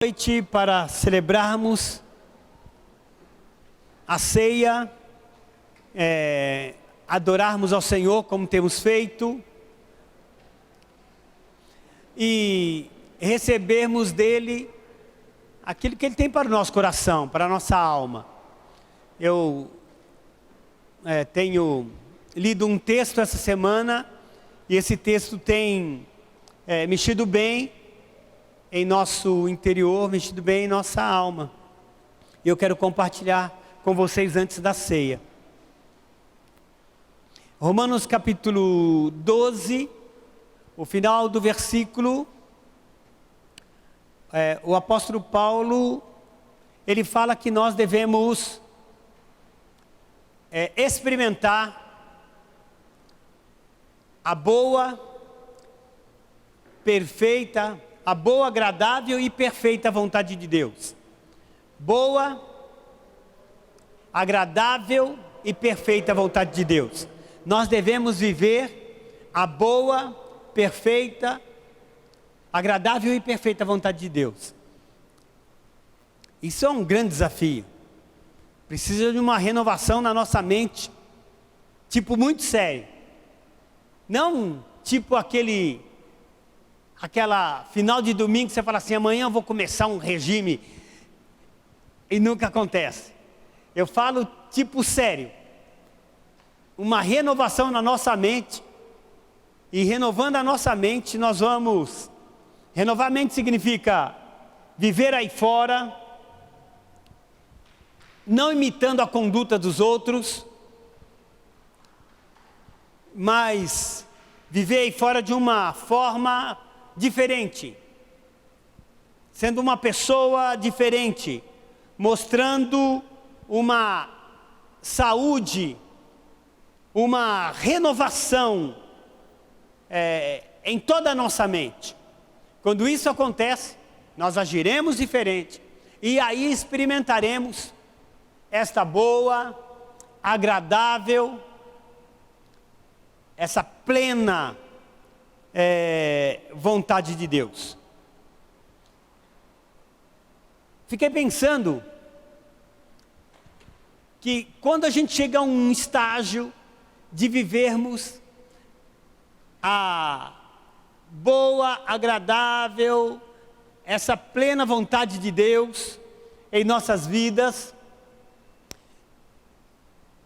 Noite para celebrarmos a ceia, adorarmos ao Senhor como temos feito e recebermos dele aquilo que ele tem para o nosso coração, para a nossa alma. Eu tenho lido um texto essa semana e esse texto tem mexido bem em nosso interior, mexido bem em nossa alma. E eu quero compartilhar com vocês antes da ceia. Romanos capítulo 12, o final do versículo, o apóstolo Paulo, ele fala que nós devemos experimentar a boa, perfeita, a boa, agradável e perfeita vontade de Deus. Boa, agradável e perfeita vontade de Deus. Nós devemos viver a boa, perfeita, agradável e perfeita vontade de Deus. Isso é um grande desafio. Precisa de uma renovação na nossa mente, tipo muito sério. Não tipo aquela final de domingo que você fala assim, amanhã eu vou começar um regime e nunca acontece. Eu falo tipo sério, uma renovação na nossa mente, e renovando a nossa mente nós vamos, renovar a mente significa viver aí fora, não imitando a conduta dos outros, mas viver aí fora de uma forma diferente, sendo uma pessoa diferente, mostrando uma saúde, uma renovação em toda a nossa mente. Quando isso acontece, nós agiremos diferente e aí experimentaremos esta boa, agradável, essa plena vontade de Deus. Fiquei pensando que quando a gente chega a um estágio de vivermos a boa, agradável, essa plena vontade de Deus em nossas vidas,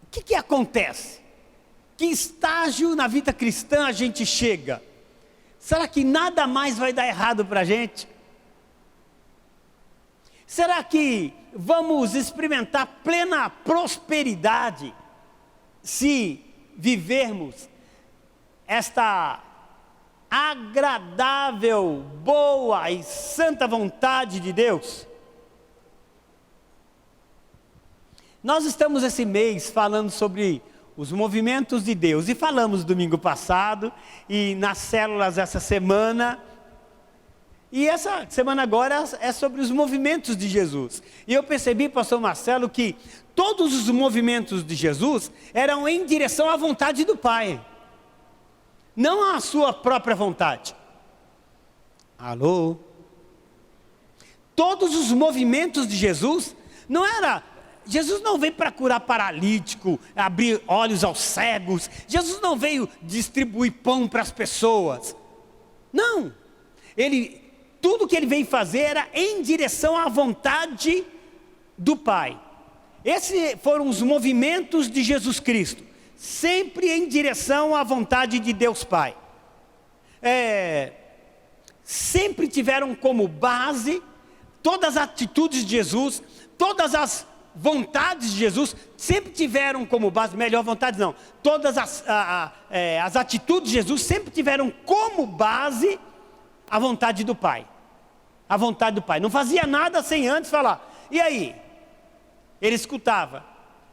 o que acontece? Que estágio na vida cristã a gente chega? Será que nada mais vai dar errado para a gente? Será que vamos experimentar plena prosperidade se vivermos esta agradável, boa e santa vontade de Deus? Nós estamos esse mês falando sobre os movimentos de Deus, e falamos domingo passado, e nas células essa semana, e essa semana agora é sobre os movimentos de Jesus. E eu percebi, pastor Marcelo, que todos os movimentos de Jesus eram em direção à vontade do Pai, não à sua própria vontade. Alô? Todos os movimentos de Jesus Jesus não veio para curar paralítico, abrir olhos aos cegos. Jesus não veio distribuir pão para as pessoas. Não. Tudo que ele veio fazer era em direção à vontade do Pai. Esses foram os movimentos de Jesus Cristo, sempre em direção à vontade de Deus Pai. Sempre tiveram como base todas as atitudes de Jesus, todas as vontades de Jesus sempre tiveram como base, melhor vontade não, todas as atitudes de Jesus sempre tiveram como base a vontade do Pai. A vontade do Pai. Não fazia nada sem antes falar. E aí? Ele escutava,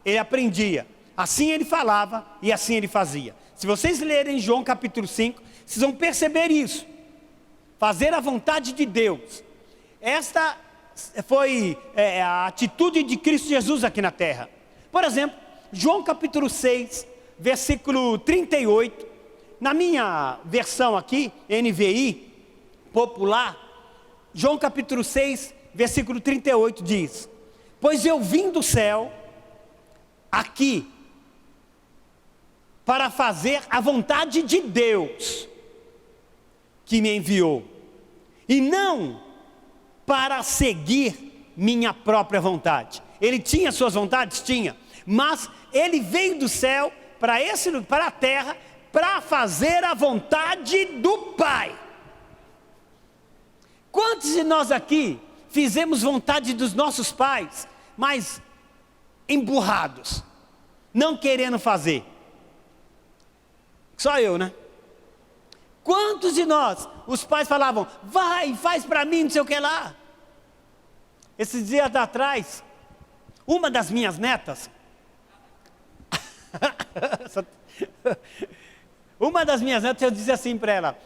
ele aprendia, assim ele falava e assim ele fazia. Se vocês lerem João capítulo 5, vocês vão perceber isso. Fazer a vontade de Deus. Esta foi a atitude de Cristo Jesus aqui na terra. Por exemplo, João capítulo 6, versículo 38, na minha versão aqui, NVI, popular, João capítulo 6, versículo 38 diz: pois eu vim do céu aqui para fazer a vontade de Deus que me enviou, e não para seguir minha própria vontade. Ele tinha suas vontades? Tinha, mas ele veio do céu para a terra para fazer a vontade do Pai. Quantos de nós aqui fizemos vontade dos nossos pais, mas emburrados, não querendo fazer? Só eu, né? Quantos de nós, os pais falavam, vai, faz para mim, não sei o que lá. Esses dias atrás, uma das minhas netas, eu disse assim para ela,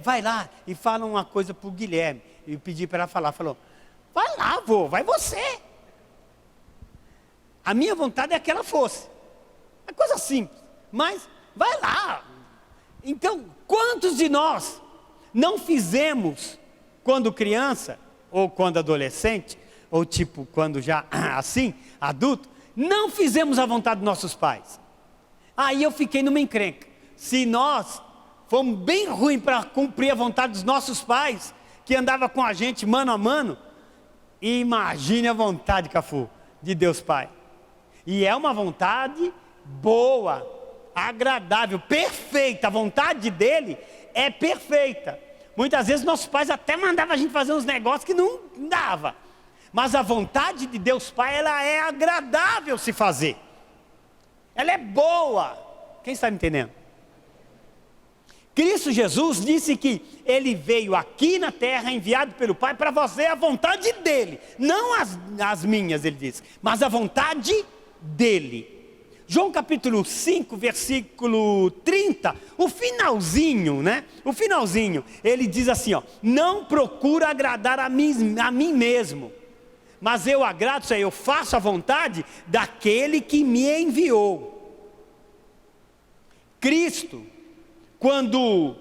vai lá e fala uma coisa para o Guilherme. E pedi para ela falar, falou, vai lá, vô, vai você. A minha vontade é que ela fosse. É coisa simples, mas vai lá. Então, quantos de nós não fizemos, quando criança, ou quando adolescente, ou tipo, quando já assim, adulto, não fizemos a vontade dos nossos pais? Aí eu fiquei numa encrenca. Se nós fomos bem ruins para cumprir a vontade dos nossos pais, que andava com a gente mano a mano, imagine a vontade, Cafu, de Deus Pai. E é uma vontade boa, agradável, perfeita. A vontade dele é perfeita. Muitas vezes nossos pais até mandavam a gente fazer uns negócios que não dava. Mas a vontade de Deus Pai, ela é agradável se fazer. Ela é boa. Quem está me entendendo? Cristo Jesus disse que Ele veio aqui na terra, enviado pelo Pai, para fazer a vontade dEle. Não as minhas, Ele disse, mas a vontade dEle. João capítulo 5, versículo 30, o finalzinho, né? O finalzinho, ele diz assim, ó, não procura agradar a mim mesmo, mas eu agrado, isso aí, eu faço a vontade daquele que me enviou. Cristo, quando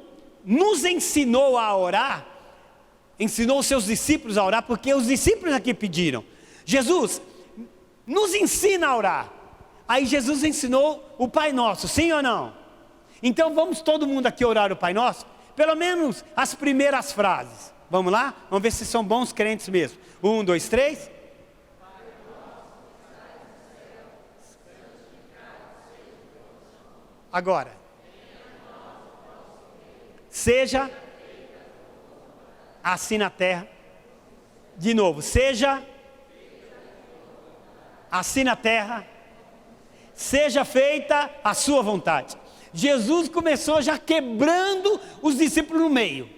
nos ensinou a orar, ensinou os seus discípulos a orar, porque os discípulos aqui pediram, Jesus, nos ensina a orar. Aí Jesus ensinou o Pai Nosso, sim ou não? Então vamos todo mundo aqui orar o Pai Nosso? Pelo menos as primeiras frases. Vamos lá? Vamos ver se são bons crentes mesmo. 1, 2, 3. Agora. Seja assim na terra. De novo, seja assim na terra. Seja feita a sua vontade. Jesus começou já quebrando os discípulos no meio.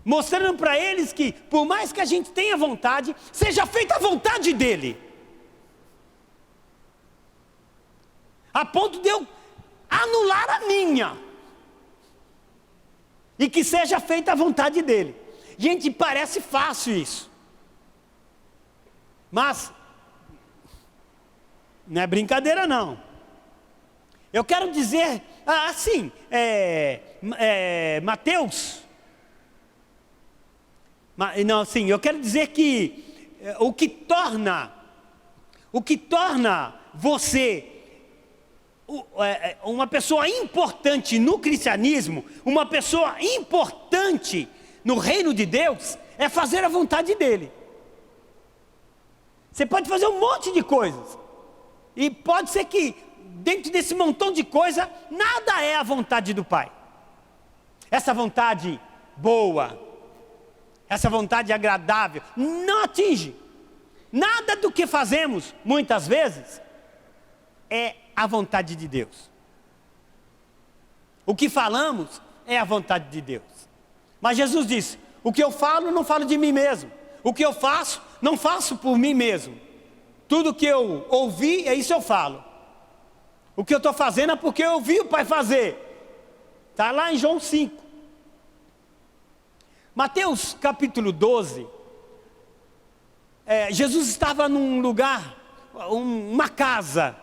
Mostrando para eles que, por mais que a gente tenha vontade, seja feita a vontade dEle. A ponto de eu anular a minha. E que seja feita a vontade dEle. Gente, parece fácil isso. Mas não é brincadeira não. Eu quero dizer, assim, Mateus, não, sim, eu quero dizer que o que torna você uma pessoa importante no cristianismo, uma pessoa importante no reino de Deus, é fazer a vontade dEle. Você pode fazer um monte de coisas, e pode ser que dentro desse montão de coisa, nada é a vontade do Pai. Essa vontade boa, essa vontade agradável, não atinge. Nada do que fazemos, muitas vezes, é a vontade de Deus. O que falamos é a vontade de Deus. Mas Jesus disse, o que eu falo, não falo de mim mesmo. O que eu faço, não faço por mim mesmo. Tudo que eu ouvi, é isso eu falo. O que eu estou fazendo é porque eu ouvi o Pai fazer. Está lá em João 5. Mateus capítulo 12. Jesus estava num lugar, uma casa.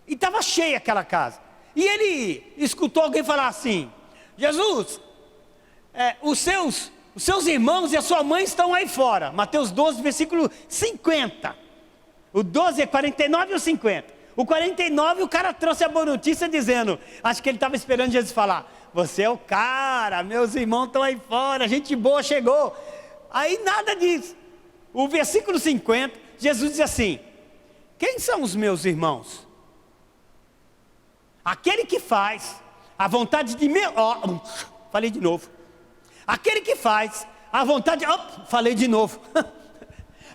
E estava cheia aquela casa. E ele escutou alguém falar assim, Jesus, os seus os seus irmãos e a sua mãe estão aí fora. Mateus 12, versículo 50. O 12 é 49 e o 50. O 49, o cara trouxe a boa notícia dizendo, acho que ele estava esperando Jesus falar, você é o cara, meus irmãos estão aí fora, gente boa chegou. Aí nada disso. O versículo 50, Jesus diz assim, quem são os meus irmãos? Aquele que faz a vontade de meu... falei de novo. Aquele que faz a vontade... falei de novo.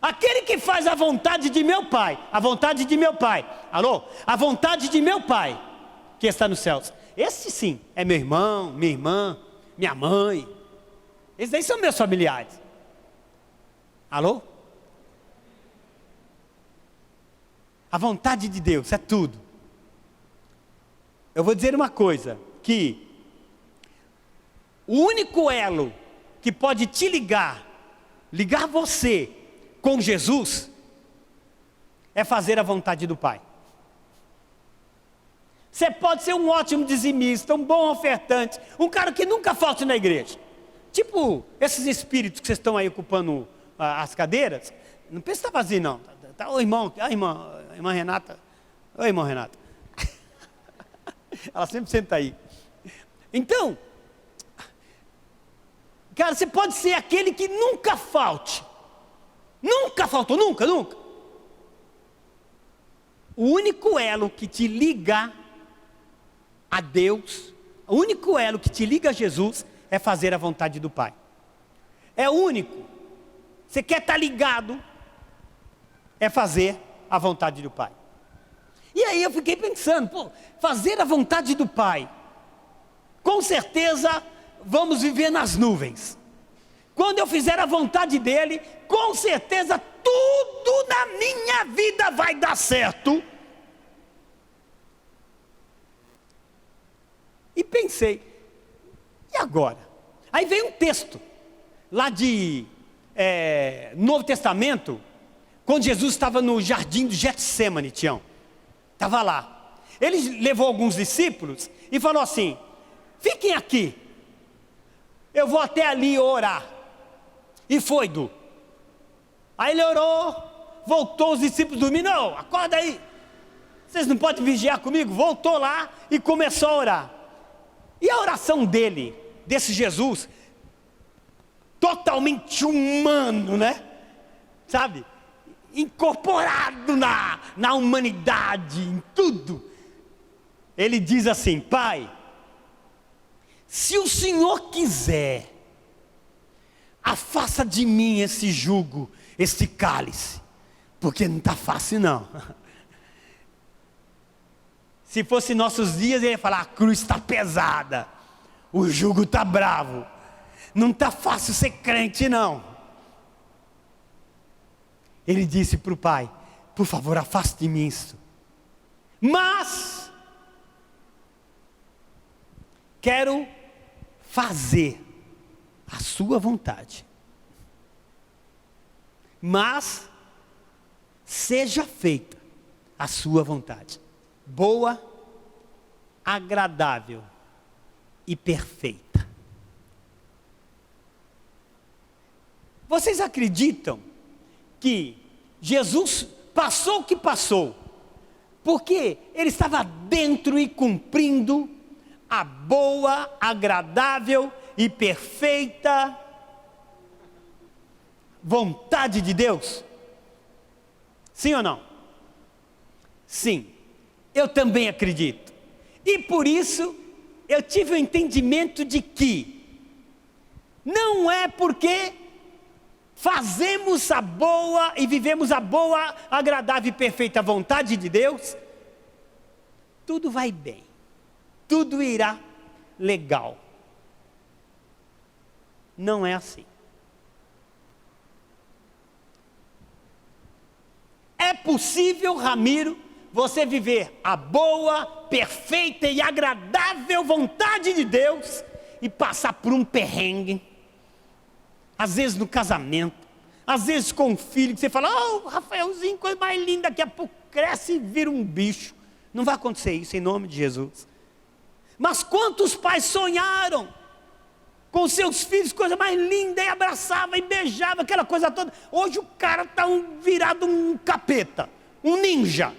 Aquele que faz a vontade de meu Pai. A vontade de meu Pai. Alô? A vontade de meu Pai, que está nos céus. Esse sim, é meu irmão, minha irmã, minha mãe. Esses aí são meus familiares. Alô? A vontade de Deus é tudo. Eu vou dizer uma coisa, que o único elo que pode te ligar você com Jesus, é fazer a vontade do Pai. Você pode ser um ótimo dizimista, um bom ofertante, um cara que nunca falta na igreja. Tipo, esses espíritos que vocês estão aí ocupando as cadeiras, não pensa que está vazio não. Tá, o irmão, a irmã Renata, oi irmão Renata. Ela sempre senta aí. Então, cara, você pode ser aquele que nunca falte. Nunca faltou, nunca. O único elo que te liga a Deus, o único elo que te liga a Jesus, é fazer a vontade do Pai. É o único. Você quer estar ligado, é fazer a vontade do Pai. E aí eu fiquei pensando, fazer a vontade do Pai, com certeza vamos viver nas nuvens. Quando eu fizer a vontade dele, com certeza tudo na minha vida vai dar certo. E pensei, e agora? Aí veio um texto, lá de Novo Testamento, quando Jesus estava no jardim do Getsemane, Tião. Estava lá. Ele levou alguns discípulos e falou assim, fiquem aqui, eu vou até ali orar. E foi, Du. Aí ele orou, voltou, os discípulos dormindo, não, acorda aí, vocês não podem vigiar comigo? Voltou lá e começou a orar. E a oração dele, desse Jesus, totalmente humano, né? Sabe? Incorporado na humanidade, em tudo. Ele diz assim, Pai, se o Senhor quiser, afasta de mim esse jugo, esse cálice, porque não está fácil não. Se fosse nossos dias, ele ia falar, a cruz está pesada, o jugo está bravo, não está fácil ser crente não. Ele disse para o Pai, por favor, afaste de mim isso. Mas, quero fazer a sua vontade. Mas, seja feita a sua vontade. Boa, agradável e perfeita. Vocês acreditam que Jesus passou o que passou, porque ele estava dentro e cumprindo a boa, agradável e perfeita vontade de Deus? Sim ou não? Sim, eu também acredito. E por isso eu tive o entendimento de que não é porque fazemos a boa e vivemos a boa, agradável e perfeita vontade de Deus, tudo vai bem, tudo irá legal. Não é assim. É possível, Ramiro, você viver a boa, perfeita e agradável vontade de Deus e passar por um perrengue, às vezes no casamento, às vezes com um filho, que você fala, Rafaelzinho, coisa mais linda, daqui a pouco cresce e vira um bicho. Não vai acontecer isso em nome de Jesus. Mas quantos pais sonharam com seus filhos, coisa mais linda, e abraçava e beijava, aquela coisa toda. Hoje o cara está virado um capeta, um ninja.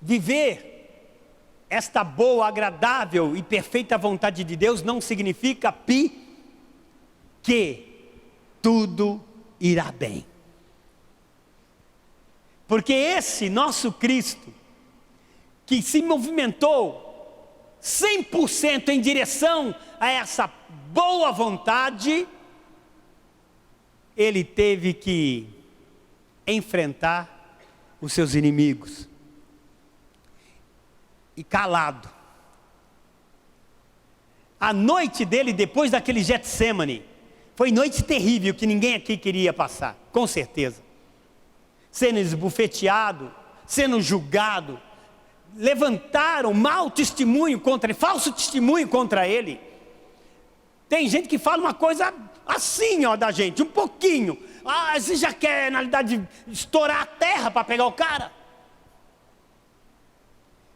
Viver esta boa, agradável e perfeita vontade de Deus não significa que tudo irá bem. Porque esse nosso Cristo, que se movimentou 100% em direção a essa boa vontade, ele teve que enfrentar os seus inimigos. E calado. A noite dele, depois daquele Getsemane, foi noite terrível que ninguém aqui queria passar, com certeza. Sendo esbofeteado, sendo julgado, levantaram mau testemunho contra ele, falso testemunho contra ele. Tem gente que fala uma coisa assim, ó, da gente, um pouquinho. Ah, você já quer, na realidade, estourar a terra para pegar o cara?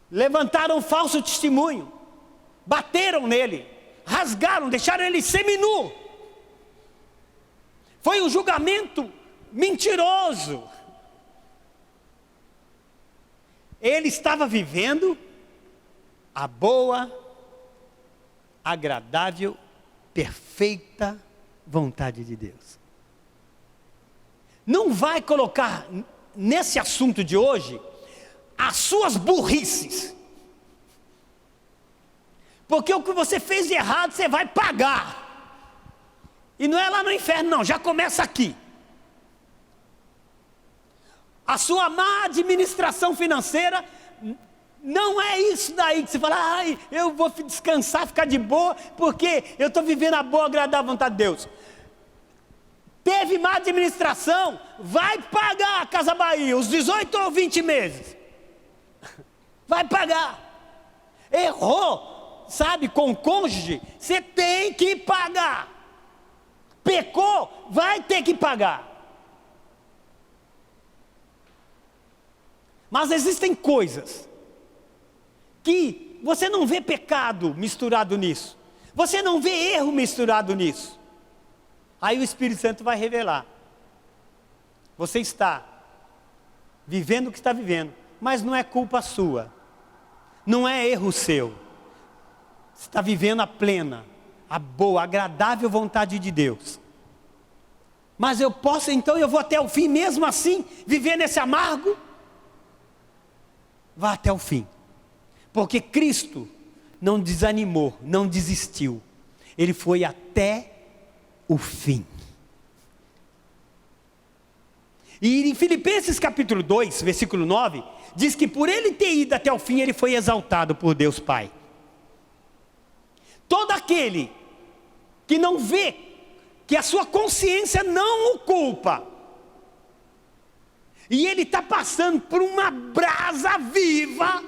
Levantaram falso testemunho, bateram nele, rasgaram, deixaram ele seminu. Foi um julgamento mentiroso. Ele estava vivendo a boa, agradável, perfeita vontade de Deus. Não vai colocar nesse assunto de hoje as suas burrices, porque o que você fez de errado você vai pagar, e não é lá no inferno não, já começa aqui. A sua má administração financeira não é isso daí que você fala, ai, eu vou descansar, ficar de boa, porque eu estou vivendo a boa, agradável vontade de Deus. Teve má administração, vai pagar a Casa Bahia, os 18 ou 20 meses. Vai pagar. Errou, sabe, com o cônjuge, você tem que pagar. Pecou, vai ter que pagar. Mas existem coisas que você não vê pecado misturado nisso, você não vê erro misturado nisso. Aí o Espírito Santo vai revelar. Você está vivendo o que está vivendo, mas não é culpa sua, não é erro seu. Você está vivendo a plena, a boa, agradável vontade de Deus. Mas eu posso então, eu vou até o fim mesmo assim, viver nesse amargo? Vá até o fim, porque Cristo não desanimou, não desistiu, Ele foi até o fim. E em Filipenses capítulo 2, versículo 9, diz que por Ele ter ido até o fim, Ele foi exaltado por Deus Pai. Todo aquele que não vê, que a sua consciência não o culpa, e ele está passando por uma brasa viva,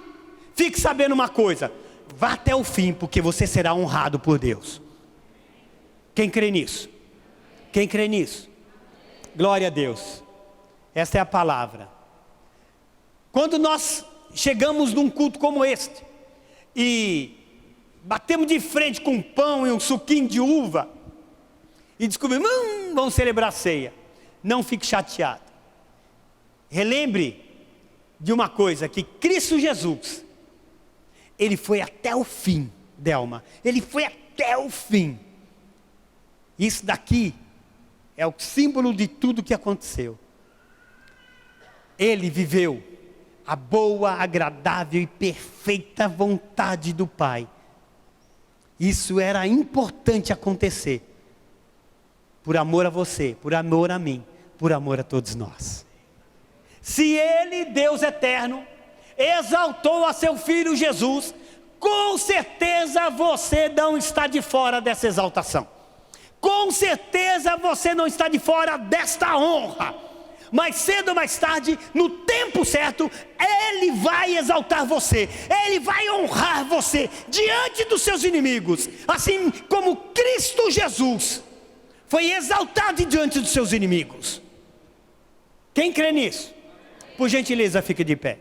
fique sabendo uma coisa, vá até o fim, porque você será honrado por Deus. Quem crê nisso? Quem crê nisso? Glória a Deus. Esta é a palavra. Quando nós chegamos num culto como este, e batemos de frente com um pão e um suquinho de uva, e descobrimos, vamos celebrar a ceia, não fique chateado. Relembre de uma coisa, que Cristo Jesus, Ele foi até o fim, Delma, Ele foi até o fim. Isso daqui é o símbolo de tudo que aconteceu. Ele viveu a boa, agradável e perfeita vontade do Pai. Isso era importante acontecer, por amor a você, por amor a mim, por amor a todos nós. Se Ele, Deus eterno, exaltou a seu Filho Jesus, com certeza você não está de fora dessa exaltação. Com certeza você não está de fora desta honra. Mais cedo ou mais tarde, no tempo certo, Ele vai exaltar você. Ele vai honrar você diante dos seus inimigos. Assim como Cristo Jesus foi exaltado diante dos seus inimigos. Quem crê nisso? Por gentileza, fique de pé.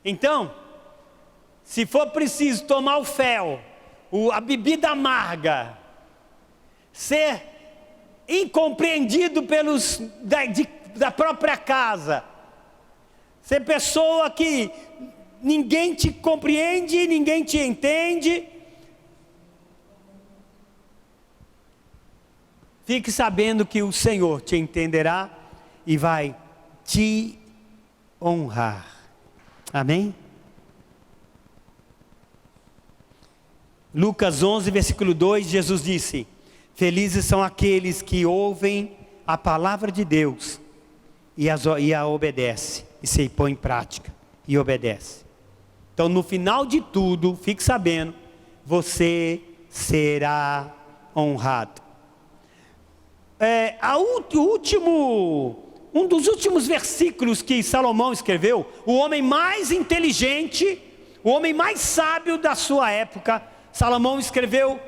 Então, se for preciso tomar o fel, a bebida amarga, ser incompreendido da própria casa, ser pessoa que ninguém te compreende, ninguém te entende, fique sabendo que o Senhor te entenderá e vai te honrar. Amém? Lucas 11, versículo 2, Jesus disse: felizes são aqueles que ouvem a palavra de Deus e a obedece, e se põe em prática e obedece. Então, no final de tudo, fique sabendo, você será honrado. Um dos últimos versículos que Salomão escreveu, o homem mais inteligente, o homem mais sábio da sua época, Salomão escreveu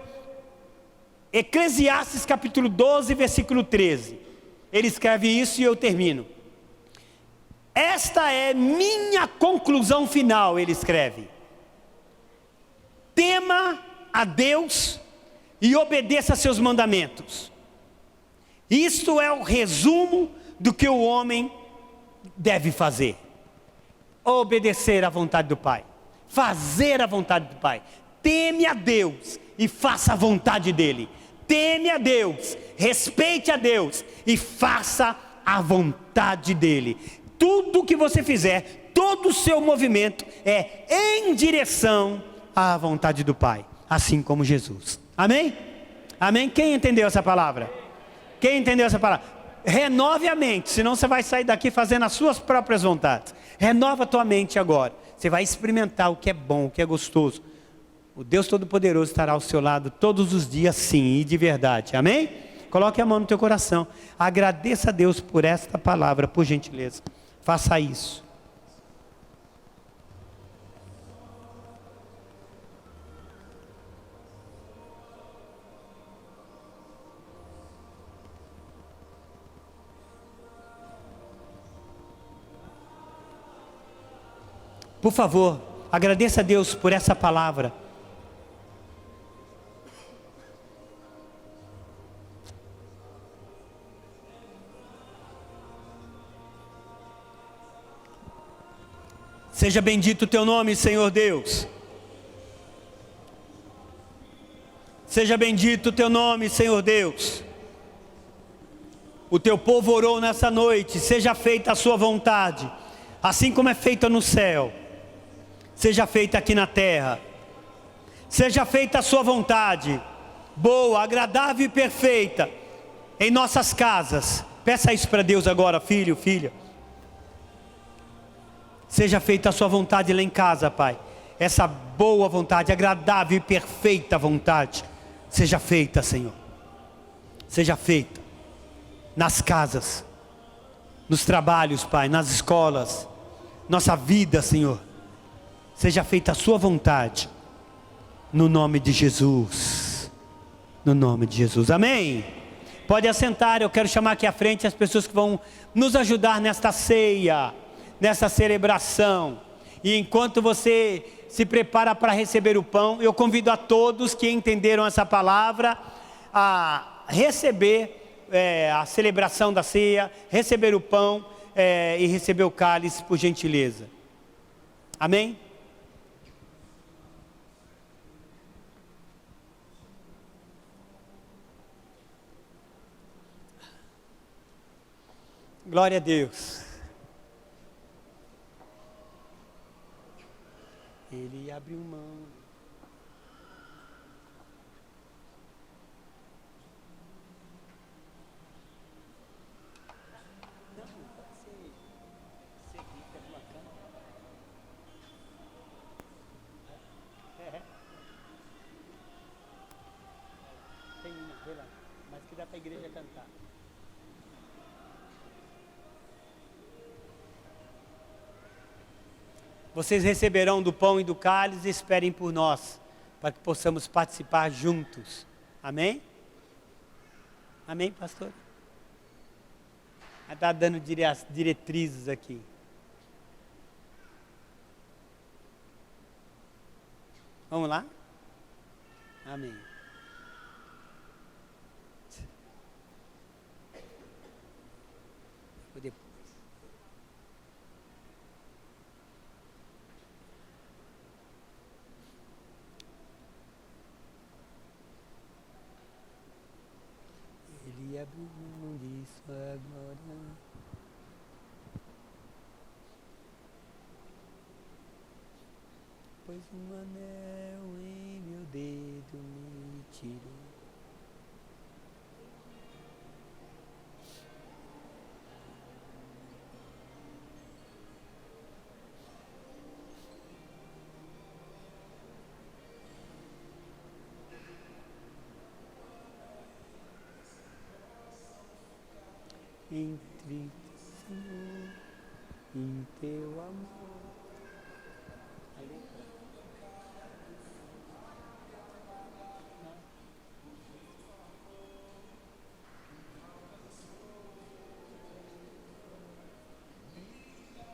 Eclesiastes capítulo 12, versículo 13. Ele escreve isso e eu termino. Esta é minha conclusão final, ele escreve: tema a Deus e obedeça a seus mandamentos. Isto é o resumo do que o homem deve fazer: obedecer à vontade do Pai, fazer a vontade do Pai. Teme a Deus e faça a vontade dEle. Teme a Deus, respeite a Deus e faça a vontade dEle. Tudo que você fizer, todo o seu movimento é em direção à vontade do Pai, assim como Jesus. Amém? Amém? Quem entendeu essa palavra? Quem entendeu essa palavra? Renove a mente, senão você vai sair daqui fazendo as suas próprias vontades. Renova a tua mente agora. Você vai experimentar o que é bom, o que é gostoso. O Deus Todo-Poderoso estará ao seu lado todos os dias, sim, e de verdade. Amém? Coloque a mão no teu coração. Agradeça a Deus por esta palavra, por gentileza. Faça isso. Por favor, agradeça a Deus por essa palavra. Seja bendito o teu nome, Senhor Deus. Seja bendito o teu nome, Senhor Deus. O teu povo orou nessa noite. Seja feita a sua vontade, assim como é feita no céu, seja feita aqui na terra. Seja feita a sua vontade, boa, agradável e perfeita, em nossas casas. Peça isso para Deus agora, filho, filha. Seja feita a sua vontade lá em casa, Pai. Essa boa vontade, agradável e perfeita vontade, seja feita, Senhor. Seja feita nas casas, nos trabalhos, Pai, nas escolas, nossa vida, Senhor. Seja feita a sua vontade, no nome de Jesus. No nome de Jesus, amém? Pode assentar, eu quero chamar aqui à frente as pessoas que vão nos ajudar nesta ceia, nessa celebração. E enquanto você se prepara para receber o pão, eu convido a todos que entenderam essa palavra a receber a celebração da ceia, receber o pão e receber o cálice, por gentileza. Amém? Glória a Deus. Ele abriu mão. Não, pode ser seguir pela cama. Tem uma, vê lá, mas que dá para a igreja cantar. Vocês receberão do pão e do cálice, esperem por nós, para que possamos participar juntos. Amém? Amém, pastor? Está dando diretrizes aqui. Vamos lá? Amém. Depois. Ele abriu mão de sua glória. Pois um anel em meu dedo me tirou. Entre Senhor em teu amor.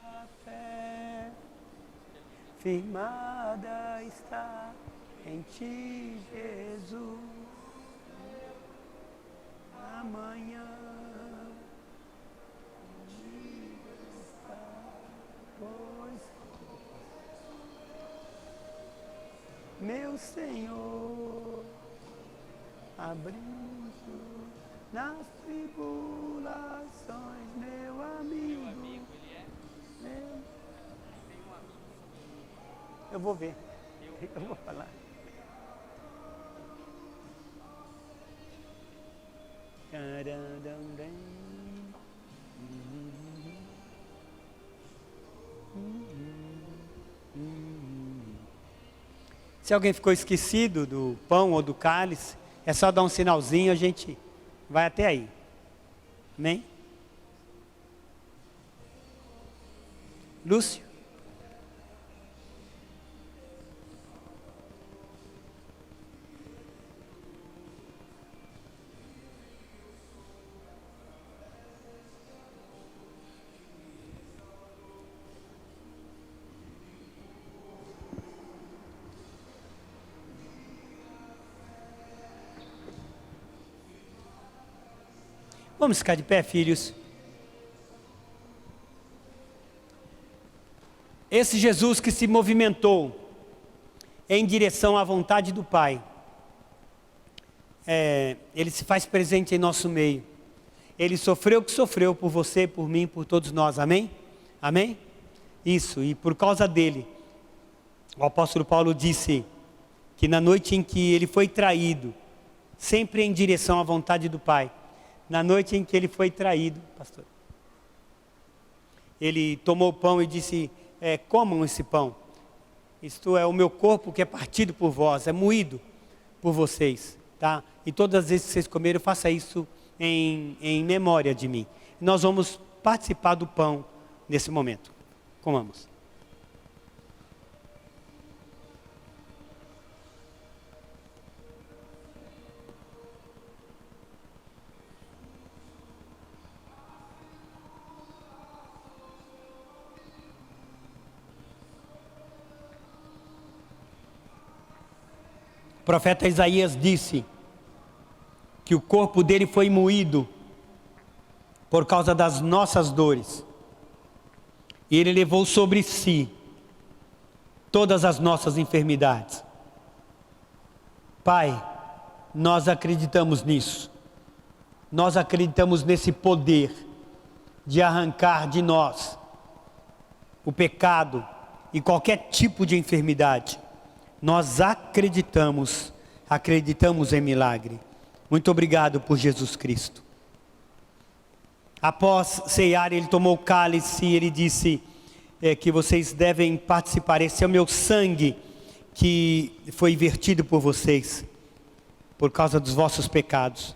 A fé firmada está em ti, Jesus. Amanhã meu Senhor, abrindo nas tribulações, meu amigo. Eu vou ver, eu vou falar. Se alguém ficou esquecido do pão ou do cálice, é só dar um sinalzinho, a gente vai até aí. Amém? Lúcio? Vamos ficar de pé, filhos. Esse Jesus que se movimentou em direção à vontade do Pai, Ele se faz presente em nosso meio. Ele sofreu o que sofreu por você, por mim, por todos nós, amém? Amém? Isso, e por causa dele, o apóstolo Paulo disse que na noite em que ele foi traído, sempre em direção à vontade do Pai, na noite em que ele foi traído, pastor, ele tomou o pão e disse, comam esse pão, isto é o meu corpo que é partido por vós, é moído por vocês, tá? E todas as vezes que vocês comerem, faça isso em memória de mim. Nós vamos participar do pão nesse momento. Comamos. O profeta Isaías disse que o corpo dele foi moído por causa das nossas dores. E ele levou sobre si todas as nossas enfermidades. Pai, nós acreditamos nisso. Nós acreditamos nesse poder de arrancar de nós o pecado e qualquer tipo de enfermidade. Nós acreditamos em milagre. Muito obrigado por Jesus Cristo. Após ceiar, ele tomou o cálice e ele disse que vocês devem participar. Esse é o meu sangue que foi vertido por vocês, por causa dos vossos pecados.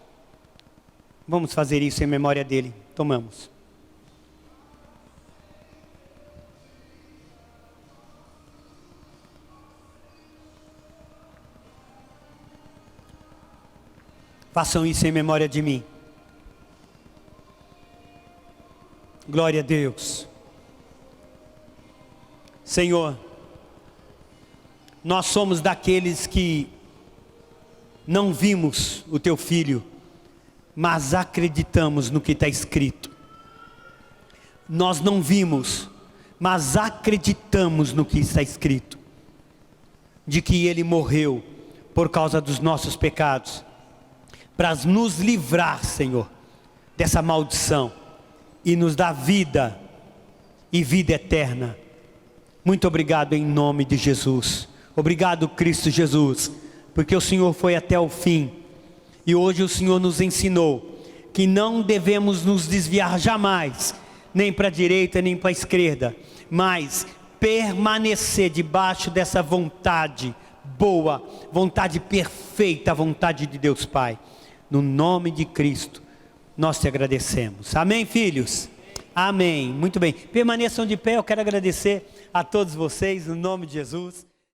Vamos fazer isso em memória dele. Tomamos. Façam isso em memória de mim. Glória a Deus. Senhor, nós somos daqueles que não vimos o teu filho, mas acreditamos no que está escrito. Nós não vimos, mas acreditamos no que está escrito, de que ele morreu por causa dos nossos pecados, para nos livrar, Senhor, dessa maldição, e nos dar vida, e vida eterna. Muito obrigado em nome de Jesus. Obrigado, Cristo Jesus, porque o Senhor foi até o fim, e hoje o Senhor nos ensinou que não devemos nos desviar jamais, nem para a direita nem para a esquerda, mas permanecer debaixo dessa vontade boa, vontade perfeita, a vontade de Deus Pai. No nome de Cristo nós te agradecemos. Amém, filhos? Amém. Muito bem, permaneçam de pé. Eu quero agradecer a todos vocês no nome de Jesus.